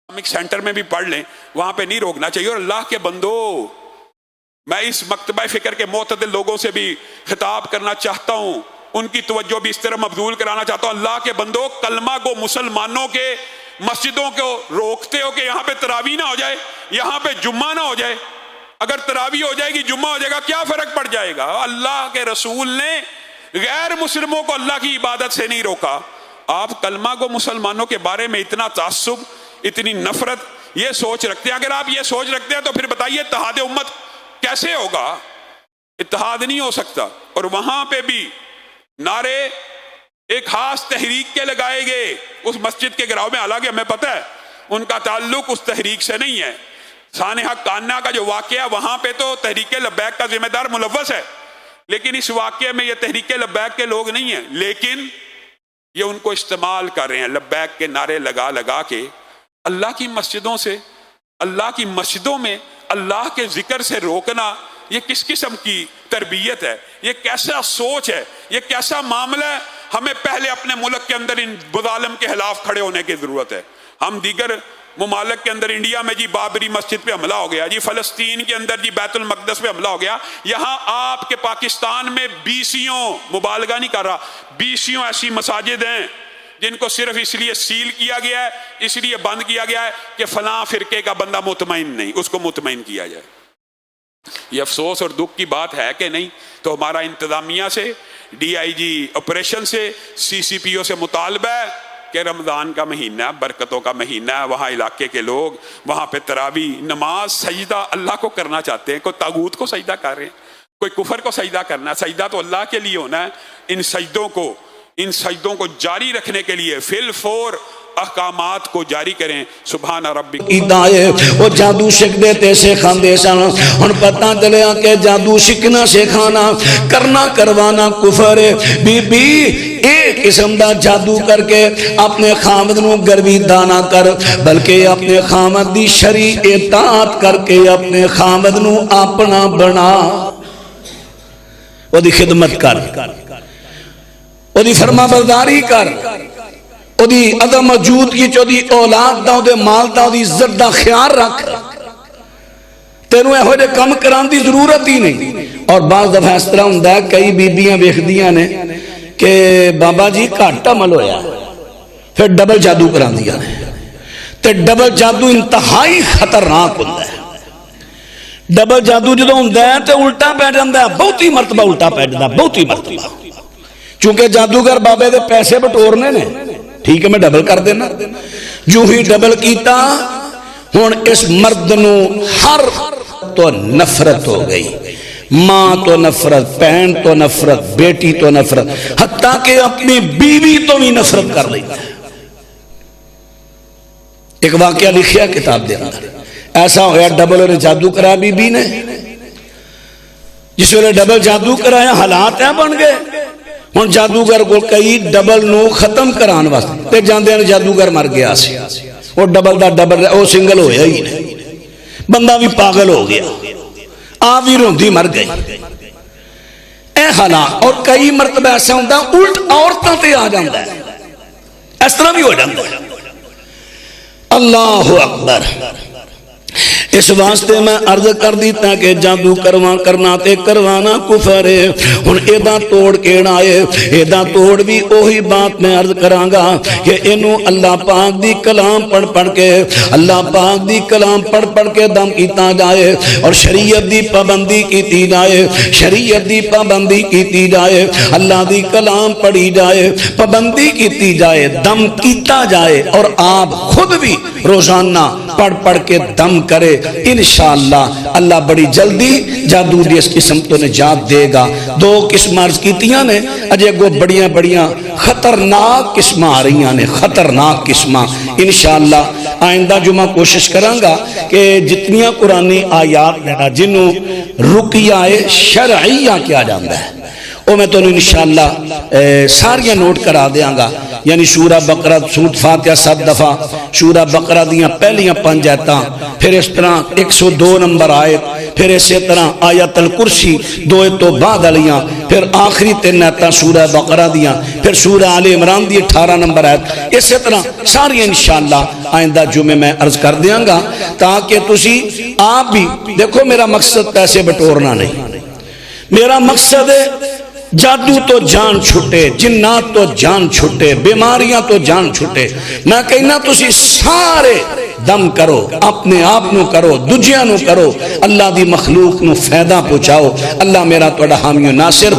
Islamic centre میں بھی پڑھ لیں، وہاں پہ نہیں روکنا چاہیے۔ اور اللہ کے بندو، میں اس مکتبہ فکر کے معتدل لوگوں سے بھی خطاب کرنا چاہتا ہوں، ان کی توجہ بھی اس طرح مبذول کرانا چاہتا ہوں۔ اللہ کے بندو، کلمہ گو مسلمانوں کے مسجدوں کو روکتے ہو کہ یہاں پہ تراویح نہ ہو جائے، یہاں پہ جمعہ نہ ہو جائے۔ اگر تراویح ہو جائے گی، جمعہ ہو جائے گا، کیا فرق پڑ جائے گا؟ اللہ کے رسول نے غیر مسلموں کو اللہ کی عبادت سے نہیں روکا۔ آپ کلمہ گو مسلمانوں کے بارے میں اتنا تعصب، اتنی نفرت، یہ سوچ رکھتے ہیں۔ اگر آپ یہ سوچ رکھتے ہیں تو پھر بتائیے اتحاد امت کیسے ہوگا؟ اتحاد نہیں ہو سکتا۔ اور وہاں پہ بھی نعرے ایک خاص تحریک کے لگائے گئے اس مسجد کے گراؤں میں، حالانکہ ہمیں پتہ ہے ان کا تعلق اس تحریک سے نہیں ہے۔ سانحہ کانہ کا جو واقعہ، وہاں پہ تو تحریک لبیک کا ذمہ دار ملوث ہے، لیکن اس واقعے میں یہ تحریک لبیک کے لوگ نہیں ہیں، لیکن یہ ان کو استعمال کر رہے ہیں لبیک کے نعرے لگا لگا کے۔ اللہ کی مسجدوں سے، اللہ کی مسجدوں میں اللہ کے ذکر سے روکنا، یہ کس قسم کی تربیت ہے؟ یہ کیسا سوچ ہے؟ یہ کیسا معاملہ ہے؟ ہمیں پہلے اپنے ملک کے اندر ان بظالم کے خلاف کھڑے ہونے کی ضرورت ہے۔ ہم دیگر ممالک کے اندر، انڈیا میں جی بابری مسجد پہ حملہ ہو گیا، جی فلسطین کے اندر جی بیت المقدس پہ حملہ ہو گیا، یہاں آپ کے پاکستان میں بیسیوں، مبالغہ نہیں کر رہا، بیسیوں ایسی مساجد ہیں جن کو صرف اس لیے سیل کیا گیا ہے، اس لیے بند کیا گیا ہے کہ فلاں فرقے کا بندہ مطمئن نہیں، اس کو مطمئن کیا جائے۔ یہ افسوس اور دکھ کی بات ہے کہ نہیں؟ تو ہمارا انتظامیہ سے، ڈی آئی جی آپریشن سے، سی سی پی او سے مطالبہ ہے کہ رمضان کا مہینہ، برکتوں کا مہینہ ہے، وہاں علاقے کے لوگ وہاں پہ تراویح، نماز، سجدہ اللہ کو کرنا چاہتے ہیں۔ کوئی طاغوت کو سجدہ کر رہے ہیں، کوئی کفر کو سجدہ کرنا ہے، سجدہ تو اللہ کے لیے ہونا ہے۔ ان سجدوں کو جاری رکھنے کے لیے فی الفور احکامات کو جاری کریں۔ سبحان ربک وہ جادو سکھ دیتے سکھاندے سن، ہن پتہ چلیا کہ جادو سیکھنا سکھانا، کرنا کروانا کفر ہے۔ بی بی ایک قسم دا جادو کر کے اپنے خامد نو گرویدہ نہ کر، بلکہ اپنے خامد دی شرعی اطاعت کر کے اپنے خامد نو اپنا بنا، وہ دی خدمت کر، وہ دی فرما برداری کر، او دی عدم موجود کی چو دی اولاد دا، او دے مال دا، او دی عزت دا خیال رکھ۔ تینوں اے ہوئے کم کران دی ضرورت ہی نہیں۔ اور بعض دفعہ اس طرح ہوں دا، کئی بیبیاں بیخدیاں نے کہ بابا جی گھٹ عمل ہویا، پھر ڈبل جادو کران دیا نے۔ تے ڈبل جادو انتہائی خطرناک ہوندہ ہے۔ ڈبل جادو جدو ہوندہ ہے تے الٹا پہ جاندہ ہے، بہت ہی مرتبہ الٹا پہ جاندہ ہے، بہت ہی مرتبہ۔ چونکہ جادوگر بابے دے پیسے بٹورنے نے، ٹھیک ہے میں ڈبل کر دینا۔ جو ہی ڈبل کیتا، ہون اس مرد نو ہر تو نفرت ہو گئی، ماں تو نفرت، بہن تو نفرت، بیٹی تو نفرت، حتیٰ کہ اپنی بیوی تو بھی نفرت کر لیتا ہے۔ ایک واقعہ لکھیا کتاب دے اندر، ایسا ہویا ڈبل اور جادو کرا بی بی نے، جس ویلے ڈبل جادو کرایا حالات ہیں بن گئے۔ ہن جادوگر کو کئی ڈبل نو ختم کران واسطے تے جاندے نے جادوگر مر گیا سی، وہ ڈبل دا ڈبل وہ سنگل ہویا ہی نہیں، بندہ بھی پاگل ہو گیا، آ بھی روندی مر گئی۔ اے حالات، اور کئی مرتبہ ایسا ہوندا الٹ عورتاں تے آ جاندا ہے، اس طرح بھی ہو جاندا ہے۔ اللہ اکبر۔ اس واسطے میں عرض کر دیتا کہ جادو کرنا تے کروانا کفر ہے۔ ہن ایدہ توڑ کیڑا ہے، ایدہ توڑ بھی اوہی بات میں عرض کرانگا کہ انہوں اللہ پاک دی کلام پڑھ کے، اللہ پاک دی کلام پڑھ کے دم کیتا جائے، اور شریعت دی پابندی کیتی جائے، شریعت دی پابندی کیتی جائے، اللہ دی کلام پڑھی جائے، پابندی کیتی جائے، دم کیتا جائے، اور آپ خود بھی روزانہ پڑھ کے دم کرے، انشاءاللہ اللہ بڑی جلدی جادو دی اس قسم تو نجات دے گا۔ دو قسم عرض کیتیاں نے، اجے گو بڑیاں خطرناک قسم آ رہی ہیں، خطرناک قسم۔ انشاءاللہ آئندہ جمعہ کوشش کرانگا کہ جتنیاں قرآنی آیات جنہوں رقیہ شرعیہ کیا جاندہ ہے، وہ میں تو انشاءاللہ ساریاں نوٹ کرا دیاں گا۔ یعنی سورہ بقرہ، سورۃ فاتحہ 7 دفعہ، سورہ بقرہ دیاں پہلیاں 5 آیتاں، پھر اس طرح 102 نمبر آیت، پھر اسی طرح آیت الکرسی 2 تو بعد علیاں، پھر آخری 3 آیتاں سورہ بقرہ دیاں، پھر سورہ آل عمران دی 18 نمبر آیت، اسی طرح ساری انشاءاللہ آئندہ جمعے میں عرض کر دیاں گا، تاکہ تسی آپ بھی دیکھو میرا مقصد پیسے بٹورنا نہیں، میرا مقصد ہے جادو تو جان چھٹے، جنات تو جان چھٹے، بیماریاں تو جان چھٹے۔ میں کہنا تسی سارے دم کرو، اپنے آپ نو کرو، دجیاں نو کرو، اللہ دی مخلوق نو فائدہ پہنچاؤ۔ اللہ میرا توڑا حامی و ناصر